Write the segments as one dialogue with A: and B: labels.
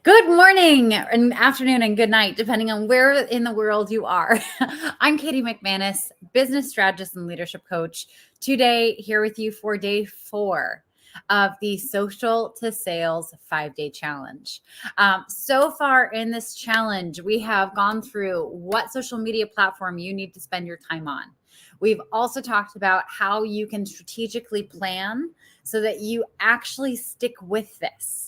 A: Good morning and afternoon and good night, depending on where in the world you are. I'm Katie McManus, business strategist and leadership coach. Today, here with you for day 4 of the Social to Sales 5-Day Challenge. So far in this challenge, we have gone through what social media platform you need to spend your time on. We've also talked about how you can strategically plan so that you actually stick with this.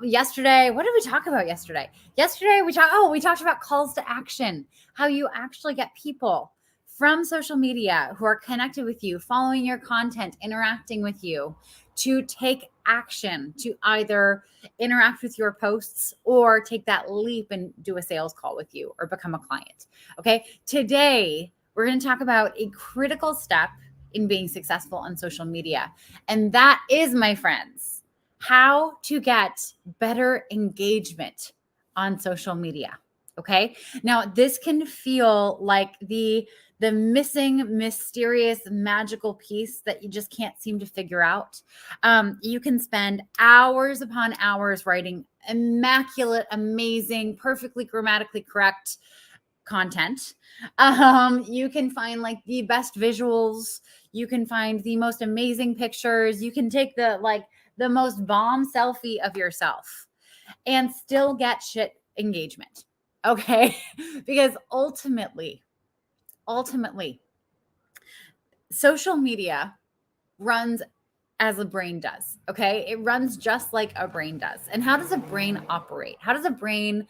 A: Yesterday, what did we talk about yesterday? Yesterday we talked about calls to action, how you actually get people from social media who are connected with you, following your content, interacting with you, to take action, to either interact with your posts or take that leap and do a sales call with you or become a client. Okay. Today, we're going to talk about a critical step in being successful on social media. And that is, my friends, how to get better engagement on social media. Okay. Now, this can feel like the missing, mysterious, magical piece that you just can't seem to figure out. You can spend hours upon hours writing immaculate, amazing, perfectly grammatically correct content. You can find like the best visuals. You can find the most amazing pictures. You can take the most bomb selfie of yourself and still get shit engagement. Okay. Because ultimately, social media runs as a brain does. Okay. It runs just like a brain does. And how does a brain operate? How does a brain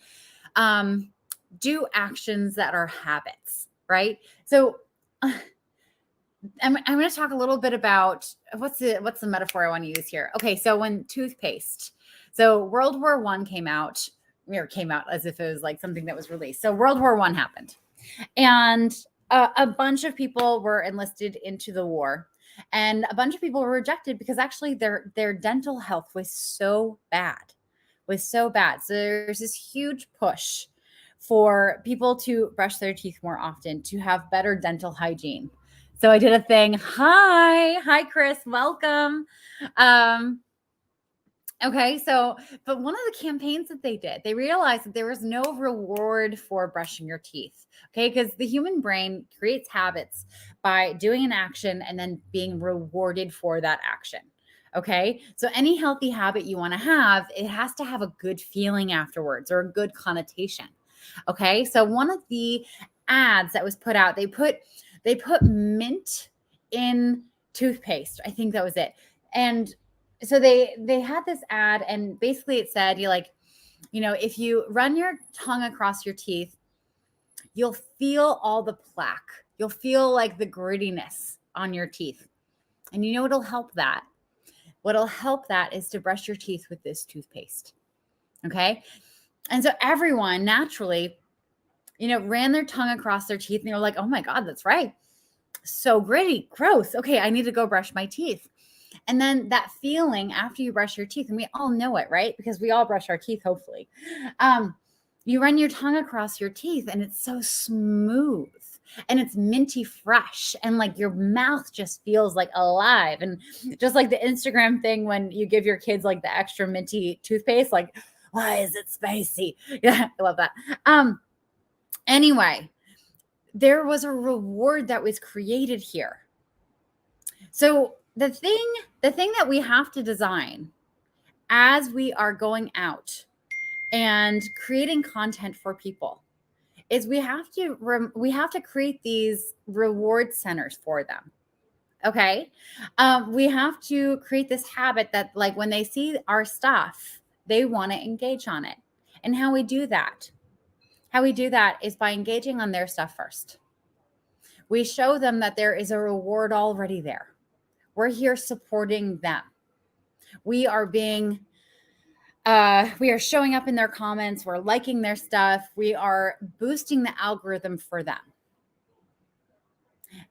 A: do actions that are habits, right? So I'm going to talk a little bit about what's the metaphor I want to use here. Okay, so when toothpaste, so World War One came out as if it was like something that was released. So World War One happened, and a bunch of people were enlisted into the war, and a bunch of people were rejected because actually their dental health was so bad, So there's this huge push for people to brush their teeth more often, to have better dental hygiene. So I did a thing. Hi, Chris. Welcome. Um, okay, but one of the campaigns that they did, they realized that there was no reward for brushing your teeth. Okay, because the human brain creates habits by doing an action and then being rewarded for that action. Okay, so any healthy habit you want to have, it has to have a good feeling afterwards or a good connotation. Okay, so one of the ads that was put out, they put mint in toothpaste. I think that was it. And so they had this ad, and basically it said, if you run your tongue across your teeth, you'll feel all the plaque. You'll feel like the grittiness on your teeth. And you know what'll help that? What'll help that is to brush your teeth with this toothpaste. Okay. And so everyone naturally, ran their tongue across their teeth, and they were like, oh my God, that's right. So gritty, gross. Okay, I need to go brush my teeth. And then that feeling after you brush your teeth, and we all know it, right? Because we all brush our teeth, hopefully. You run your tongue across your teeth, and it's so smooth and it's minty fresh, and like your mouth just feels like alive. And just like the Instagram thing when you give your kids like the extra minty toothpaste, like, why is it spicy? Yeah, I love that. Anyway, there was a reward that was created here. So the thing that we have to design as we are going out and creating content for people is we have to create these reward centers for them. Okay. We have to create this habit that, like, when they see our stuff, they want to engage on it. And how we do that is by engaging on their stuff first. We show them that there is a reward already there. We're here supporting them. We are showing up in their comments. We're liking their stuff. We are boosting the algorithm for them.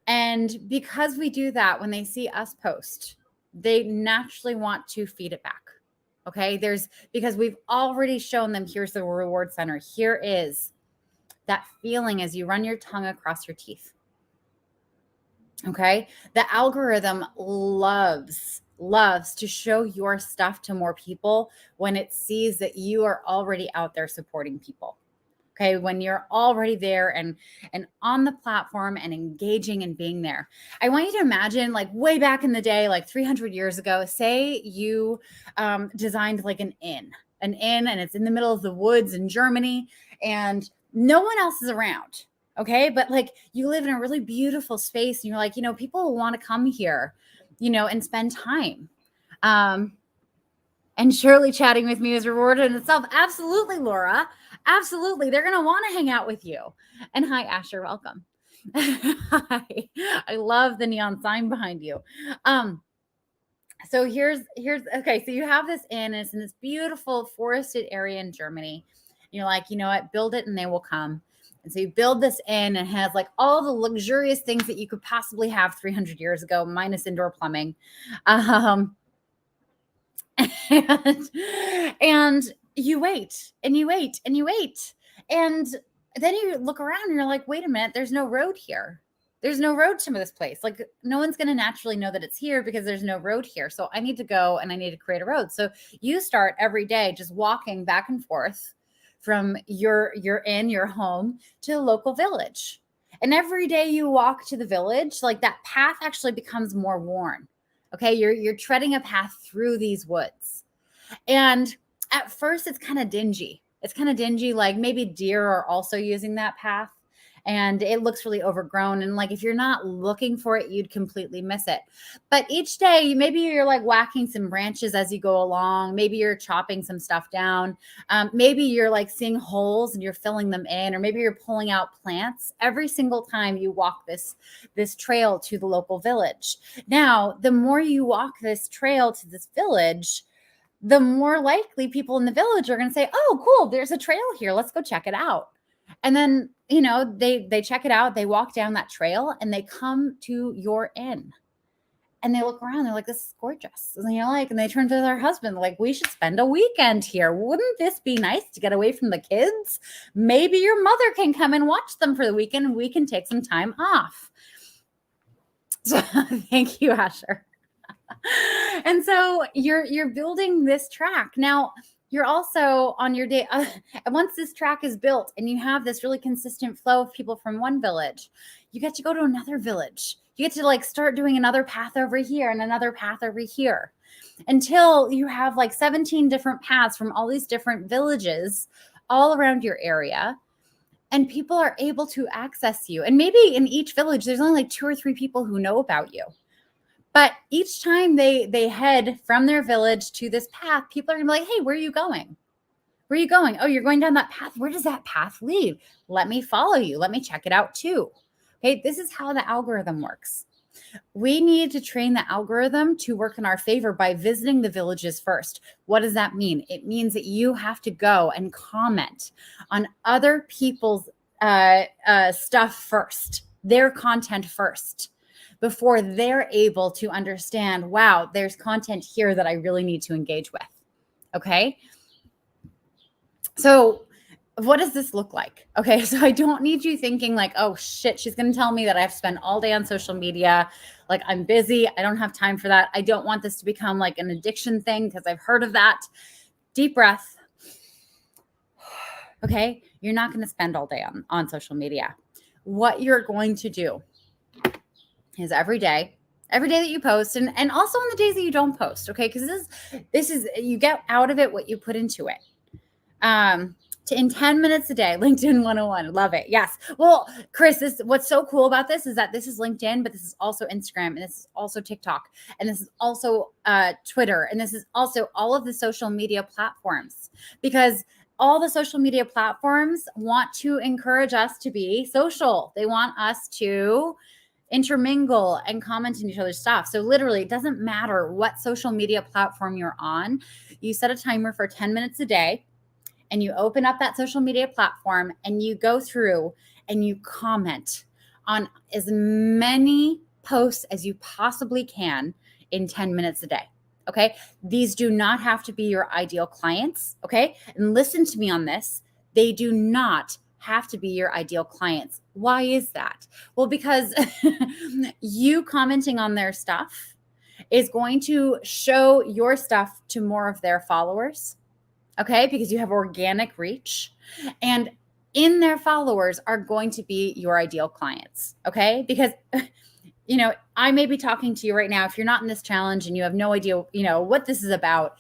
A: And because we do that, when they see us post, they naturally want to feed it back. Okay. Because we've already shown them, here's the reward center. Here is that feeling as you run your tongue across your teeth. Okay. The algorithm loves loves to show your stuff to more people when it sees that you are already out there supporting people. Okay, when you're already there and on the platform and engaging and being there. I want you to imagine, like, way back in the day, like 300 years ago, say you designed like an inn, and it's in the middle of the woods in Germany, and no one else is around. Okay, but like you live in a really beautiful space, and you're like, people will want to come here, and spend time. And surely chatting with me is rewarded in itself. Absolutely, Laura. Absolutely. They're going to want to hang out with you. And hi, Asher. Welcome. Hi. I love the neon sign behind you. So here's okay. So you have this inn, and it's in this beautiful forested area in Germany. You're like, you know what? Build it and they will come. And so you build this inn, and it has like all the luxurious things that you could possibly have 300 years ago, minus indoor plumbing. And you wait and you wait and you wait. And then you look around and you're like, wait a minute, there's no road here. There's no road to this place. Like, no one's going to naturally know that it's here because there's no road here. So I need to go and I need to create a road. So you start every day just walking back and forth from your home to the local village. And every day you walk to the village, like that path actually becomes more worn. Okay, you're treading a path through these woods. And at first it's kind of dingy. It's kind of dingy, like maybe deer are also using that path. And it looks really overgrown. And like if you're not looking for it, you'd completely miss it. But each day, maybe you're like whacking some branches as you go along. Maybe you're chopping some stuff down. Maybe you're like seeing holes and you're filling them in, or maybe you're pulling out plants every single time you walk this trail to the local village. Now, the more you walk this trail to this village, the more likely people in the village are going to say, oh, cool, there's a trail here. Let's go check it out. And then, they check it out. They walk down that trail and they come to your inn and they look around. They're like, this is gorgeous. And they turn to their husband, like, we should spend a weekend here. Wouldn't this be nice to get away from the kids? Maybe your mother can come and watch them for the weekend and we can take some time off. So thank you, Asher. And so you're building this track. Now, you're also on your day. And once this track is built and you have this really consistent flow of people from one village, you get to go to another village. You get to like start doing another path over here and another path over here until you have like 17 different paths from all these different villages all around your area. And people are able to access you. And maybe in each village, there's only like 2 or 3 people who know about you. But each time they head from their village to this path, people are going to be like, hey, where are you going? Where are you going? Oh, you're going down that path. Where does that path lead? Let me follow you. Let me check it out too. Okay, this is how the algorithm works. We need to train the algorithm to work in our favor by visiting the villages first. What does that mean? It means that you have to go and comment on other people's stuff first, their content first, before they're able to understand, wow, there's content here that I really need to engage with. Okay. So what does this look like? Okay. So I don't need you thinking like, oh shit, she's going to tell me that I have to spend all day on social media. Like, I'm busy. I don't have time for that. I don't want this to become like an addiction thing because I've heard of that. Deep breath. Okay. You're not going to spend all day on social media. What you're going to do is every day that you post, and also on the days that you don't post, okay? Because this is you get out of it what you put into it. In 10 minutes a day, LinkedIn 101. Love it. Yes. Well, Chris, what's so cool about this is that this is LinkedIn, but this is also Instagram, and this is also TikTok, and this is also Twitter, and this is also all of the social media platforms, because all the social media platforms want to encourage us to be social. They want us to intermingle and comment on each other's stuff. So literally, it doesn't matter what social media platform you're on. You set a timer for 10 minutes a day, and you open up that social media platform and you go through and you comment on as many posts as you possibly can in 10 minutes a day. Okay. These do not have to be your ideal clients. Okay. And listen to me on this. They do not have to be your ideal clients. Why is that? Well, because you commenting on their stuff is going to show your stuff to more of their followers, okay? Because you have organic reach, and in their followers are going to be your ideal clients, okay? Because I may be talking to you right now. If you're not in this challenge and you have no idea, what this is about,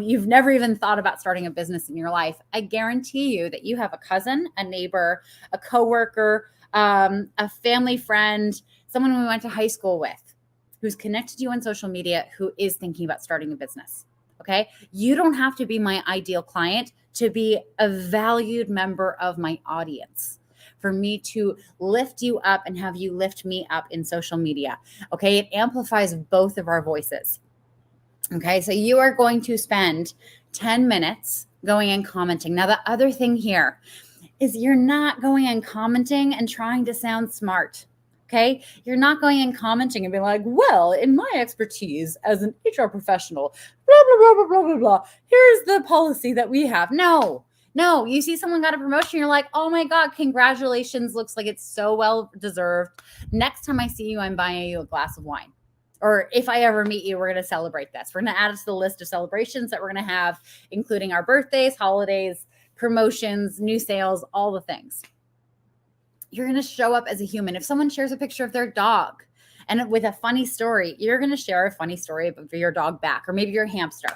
A: you've never even thought about starting a business in your life, I guarantee you that you have a cousin, a neighbor, a coworker, a family friend, someone we went to high school with, who's connected you on social media, who is thinking about starting a business. Okay. You don't have to be my ideal client to be a valued member of my audience, for me to lift you up and have you lift me up in social media. Okay. It amplifies both of our voices. Okay. So you are going to spend 10 minutes going and commenting. Now, the other thing here is you're not going and commenting and trying to sound smart. Okay. You're not going and commenting and being like, well, in my expertise as an HR professional, blah, blah, blah, blah, blah, blah, blah. Here's the policy that we have. No, you see someone got a promotion. You're like, oh my God, congratulations. Looks like it's so well deserved. Next time I see you, I'm buying you a glass of wine. Or if I ever meet you, we're going to celebrate this. We're going to add it to the list of celebrations that we're going to have, including our birthdays, holidays, promotions, new sales, all the things. You're going to show up as a human. If someone shares a picture of their dog and with a funny story, you're going to share a funny story of your dog back, or maybe your hamster.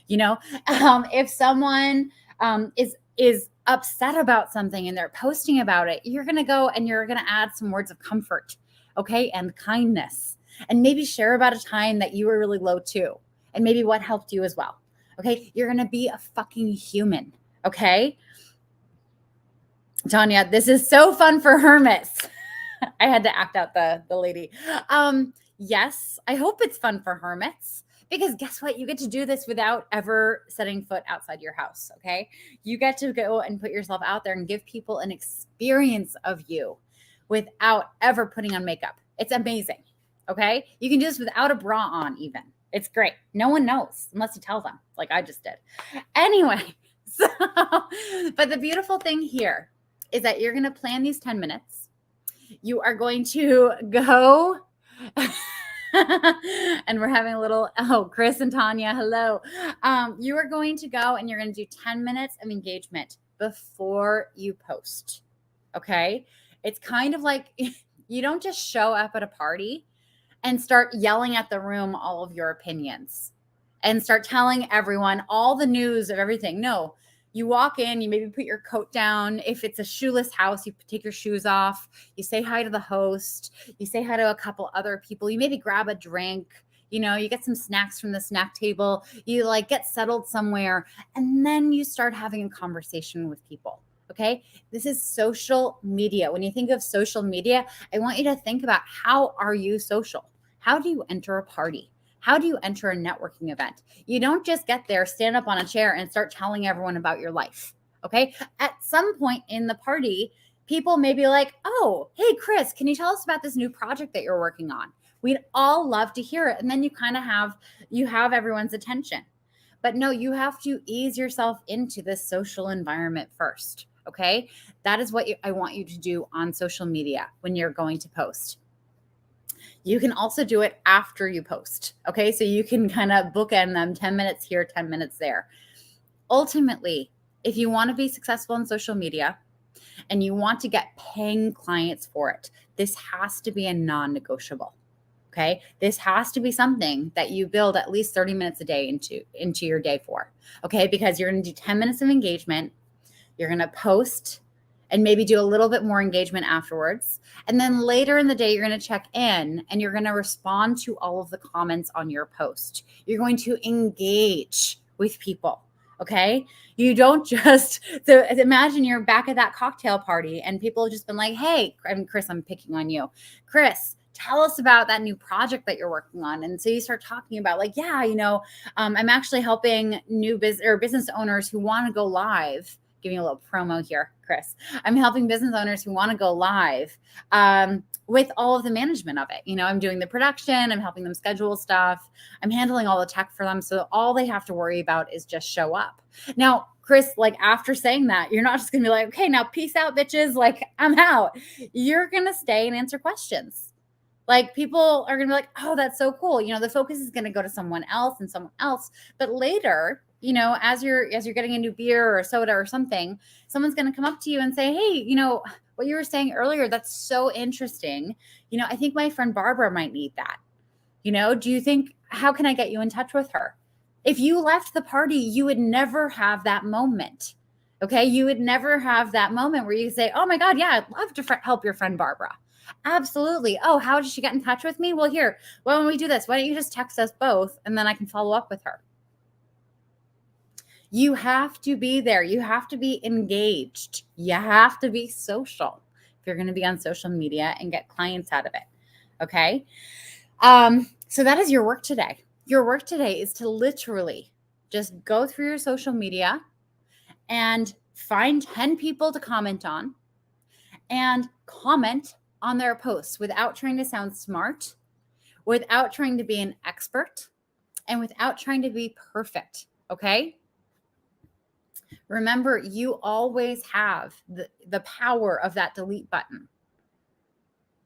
A: If someone is upset about something and they're posting about it, you're going to go and you're going to add some words of comfort, okay, and kindness, and maybe share about a time that you were really low too, and maybe what helped you as well. Okay, you're going to be a fucking human. Okay, Tanya, this is so fun for hermits. I had to act out the lady. Yes, I hope it's fun for hermits, because guess what? You get to do this without ever setting foot outside your house, okay? You get to go and put yourself out there and give people an experience of you without ever putting on makeup. It's amazing, okay? You can do this without a bra on even. It's great. No one knows unless you tell them, like I just did. Anyway, but the beautiful thing here is that you're going to plan these 10 minutes. You are going to go and we're having a little, Chris and Tanya, hello. You are going to go and you're going to do 10 minutes of engagement before you post. Okay. It's kind of like you don't just show up at a party and start yelling at the room all of your opinions and start telling everyone all the news of everything. No. You walk in, you maybe put your coat down. If it's a shoeless house, you take your shoes off. You say hi to the host. You say hi to a couple other people. You maybe grab a drink. You get some snacks from the snack table. You get settled somewhere. And then you start having a conversation with people. Okay. This is social media. When you think of social media, I want you to think about, how are you social? How do you enter a party? How do you enter a networking event? You don't just get there, stand up on a chair, and start telling everyone about your life, okay? At some point in the party, people may be like, oh, hey, Chris, can you tell us about this new project that you're working on? We'd all love to hear it. And then you kind of have everyone's attention. But no, you have to ease yourself into this social environment first, okay? That is what I want you to do on social media when you're going to post. You can also do it after you post. Okay. So you can kind of bookend them, 10 minutes here, 10 minutes there. Ultimately, if you want to be successful in social media and you want to get paying clients for it, this has to be a non-negotiable. Okay. This has to be something that you build at least 30 minutes a day into your day for. Okay. Because you're going to do 10 minutes of engagement. You're going to post and maybe do a little bit more engagement afterwards. And then later in the day, you're going to check in and you're going to respond to all of the comments on your post. You're going to engage with people. Okay. You don't just, so imagine you're back at that cocktail party and people have just been like, hey, Chris, I'm picking on you. Chris, tell us about that new project that you're working on. And so you start talking about I'm actually helping new business owners who want to go live. Giving a little promo here, Chris. I'm helping business owners who want to go live with all of the management of it. I'm doing the production. I'm helping them schedule stuff. I'm handling all the tech for them. So all they have to worry about is just show up. Now, Chris, after saying that, you're not just going to be like, okay, now peace out, bitches. I'm out. You're going to stay and answer questions. Like people are going to be like, oh, that's so cool. The focus is going to go to someone else and someone else. But later, as you're getting a new beer or soda or something, someone's going to come up to you and say, hey, what you were saying earlier, that's so interesting. I think my friend Barbara might need that. Do you think, how can I get you in touch with her? If you left the party, you would never have that moment. Okay. You would never have that moment where you say, oh my God, yeah, I'd love to help your friend Barbara. Absolutely. Oh, how did she get in touch with me? Well, here, why don't we do this? Why don't you just text us both and then I can follow up with her? You have to be there. You have to be engaged. You have to be social if you're going to be on social media and get clients out of it. Okay. So that is your work today. Your work today is to literally just go through your social media and find 10 people to comment on and comment on their posts without trying to sound smart, without trying to be an expert, and without trying to be perfect. Okay. Remember, you always have the power of that delete button.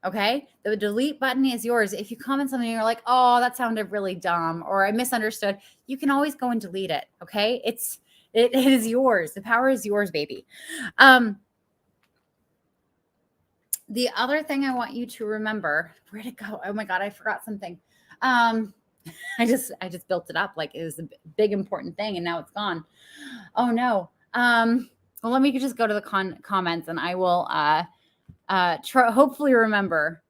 A: Okay. The delete button is yours. If you comment something and you're like, oh, that sounded really dumb, or I misunderstood, you can always go and delete it. Okay. It is yours. The power is yours, baby. The other thing I want you to remember, where'd it go? Oh my God, I forgot something. I just built it up like it was a big important thing and now it's gone. Oh no. Well, let me just go to the comments and I will hopefully remember.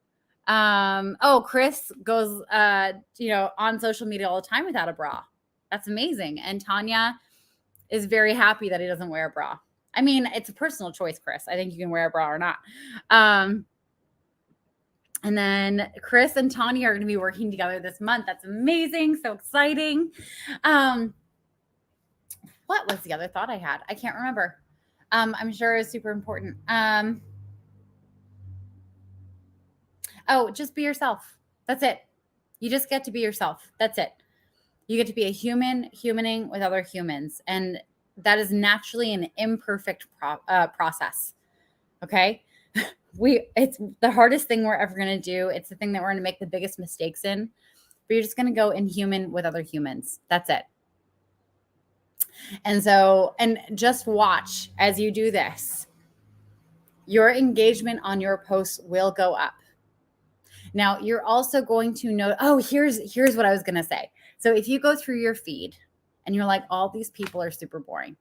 A: Chris goes on social media all the time without a bra. That's amazing. And Tanya is very happy that he doesn't wear a bra. I mean, it's a personal choice, Chris. I think you can wear a bra or not. And then Chris and Tanya are going to be working together this month. That's amazing. So exciting. What was the other thought I had? I can't remember. I'm sure it's super important. Just be yourself. That's it. You just get to be yourself. That's it. You get to be a humaning with other humans. And that is naturally an imperfect process. Okay. It's the hardest thing we're ever going to do. It's the thing that we're going to make the biggest mistakes in, but you're just going to go in human with other humans. That's it. And just watch as you do this, your engagement on your posts will go up. Now you're also going to know, here's what I was going to say. So if you go through your feed and you're like, all these people are super boring.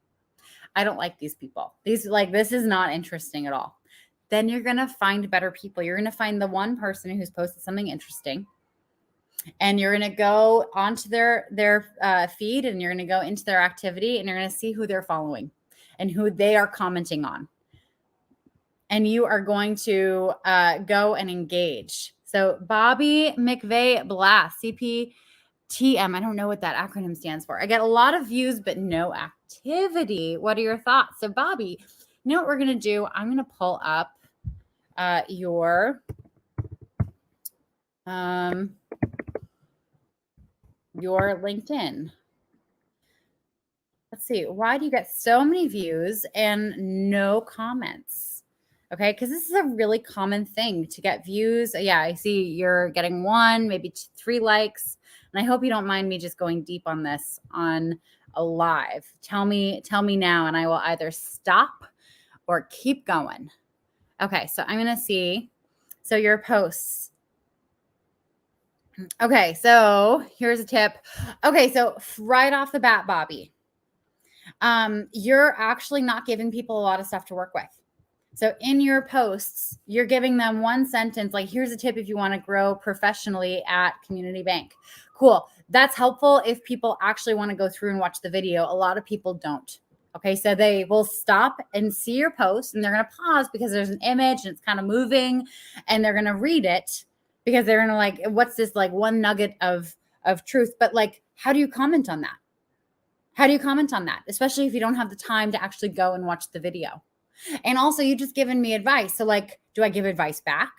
A: I don't like these people. This is not interesting at all. Then you're going to find better people. You're going to find the one person who's posted something interesting and you're going to go onto their feed and you're going to go into their activity and you're going to see who they're following and who they are commenting on. And you are going to go and engage. So Bobby McVeigh Blast, CPTM. I don't know what that acronym stands for. I get a lot of views, but no activity. What are your thoughts? So Bobby, you know what we're going to do? I'm going to pull up your LinkedIn. Let's see. Why do you get so many views and no comments? Okay, because this is a really common thing to get views. Yeah, I see you're getting 1, maybe 3 likes. And I hope you don't mind me just going deep on this on a live. Tell me now, and I will either stop or keep going. Okay, so I'm going to see. So your posts. Okay, so here's a tip. Okay, so right off the bat, Bobby, you're actually not giving people a lot of stuff to work with. So in your posts, you're giving them one sentence, like, here's a tip if you want to grow professionally at Community Bank. Cool. That's helpful if people actually want to go through and watch the video. A lot of people don't. Okay. So they will stop and see your post and they're going to pause because there's an image and it's kind of moving and they're going to read it because they're going to like, what's this like one nugget of truth? But like, how do you comment on that? How do you comment on that? Especially if you don't have the time to actually go and watch the video. And also you just given me advice. So like, do I give advice back?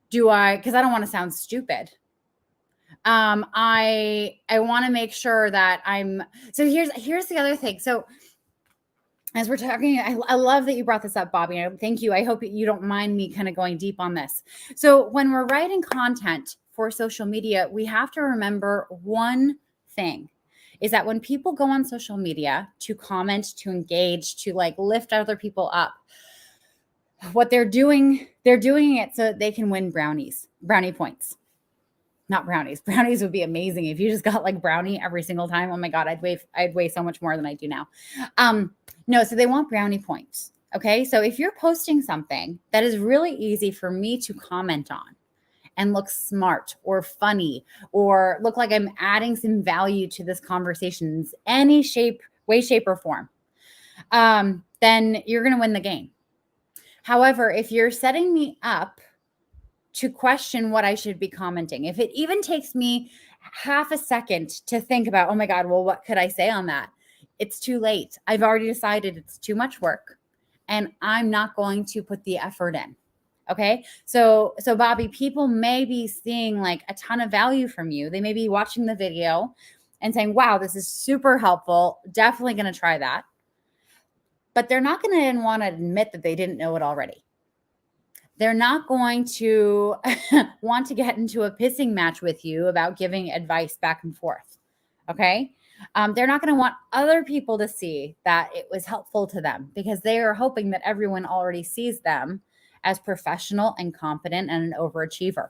A: Because I don't want to sound stupid. I want to make sure that so here's the other thing. So as we're talking, I love that you brought this up, Bobby. Thank you. I hope you don't mind me kind of going deep on this. So when we're writing content for social media, we have to remember one thing is that when people go on social media to comment, to engage, to like lift other people up, what they're doing it so that they can win brownie points. Not brownies. Brownies would be amazing if you just got like brownie every single time. Oh my God, I'd weigh so much more than I do now. No, so they want brownie points. Okay. So if you're posting something that is really easy for me to comment on and look smart or funny or look like I'm adding some value to this conversation in any way, shape, or form, then you're going to win the game. However, if you're setting me up to question what I should be commenting, if it even takes me half a second to think about, oh my God, well, what could I say on that? It's too late. I've already decided it's too much work and I'm not going to put the effort in. Okay. So Bobby, people may be seeing like a ton of value from you. They may be watching the video and saying, wow, this is super helpful. Definitely going to try that. But they're not going to want to admit that they didn't know it already. They're not going to want to get into a pissing match with you about giving advice back and forth. Okay. They're not going to want other people to see that it was helpful to them because they are hoping that everyone already sees them as professional and competent and an overachiever.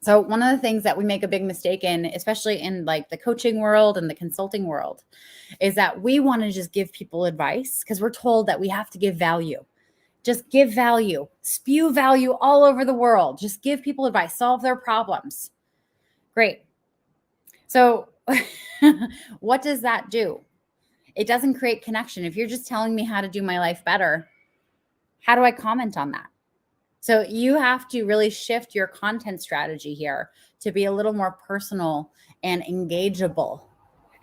A: So one of the things that we make a big mistake in, especially in like the coaching world and the consulting world, is that we want to just give people advice because we're told that we have to give value. Just give value, spew value all over the world. Just give people advice, solve their problems. Great. So what does that do? It doesn't create connection. If you're just telling me how to do my life better, how do I comment on that? So you have to really shift your content strategy here to be a little more personal and engageable.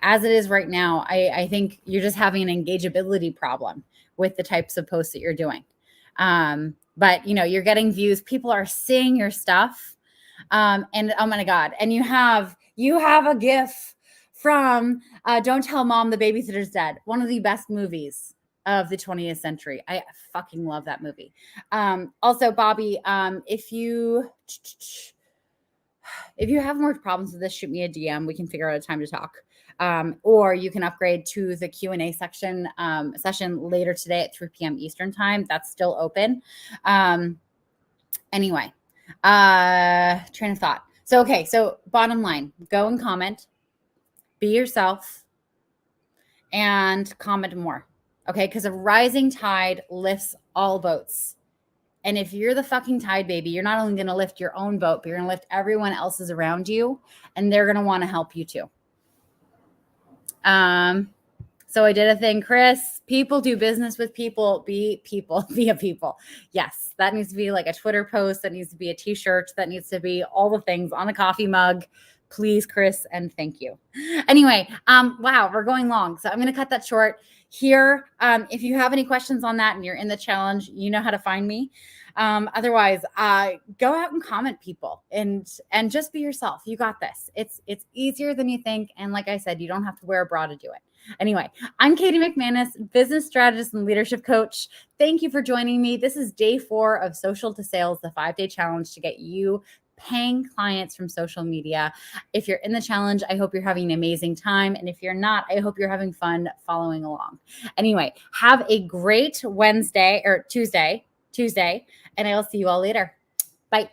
A: As it is right now, I think you're just having an engageability problem with the types of posts that you're doing. But you're getting views. People are seeing your stuff. And oh my God. And you have a GIF from Don't Tell Mom the Babysitter's Dead. One of the best movies of the 20th century. I fucking love that movie. Also, Bobby, if you have more problems with this, shoot me a DM. We can figure out a time to talk. Or you can upgrade to the Q&A session later today at 3 p.m. Eastern time. That's still open. Anyway, train of thought. So bottom line, go and comment, be yourself, and comment more. Okay, because a rising tide lifts all boats. And if you're the fucking tide, baby, you're not only going to lift your own boat, but you're going to lift everyone else's around you, and they're going to want to help you too. So I did a thing, Chris. People do business with people. Be a people. Yes, that needs to be like a Twitter post. That needs to be a T-shirt. That needs to be all the things on a coffee mug. Please, Chris, and thank you. Anyway, wow, we're going long, so I'm going to cut that short here. If you have any questions on that and you're in the challenge, you know how to find me. Otherwise, go out and comment, people, and just be yourself. You got this. It's easier than you think, and like I said, you don't have to wear a bra to do it. Anyway, I'm Katie McManus, business strategist and leadership coach. Thank you for joining me. This is day 4 of Social to Sales, the 5-day challenge to get you paying clients from social media. If you're in the challenge, I hope you're having an amazing time. And if you're not, I hope you're having fun following along. Anyway, have a great Tuesday, and I will see you all later. Bye.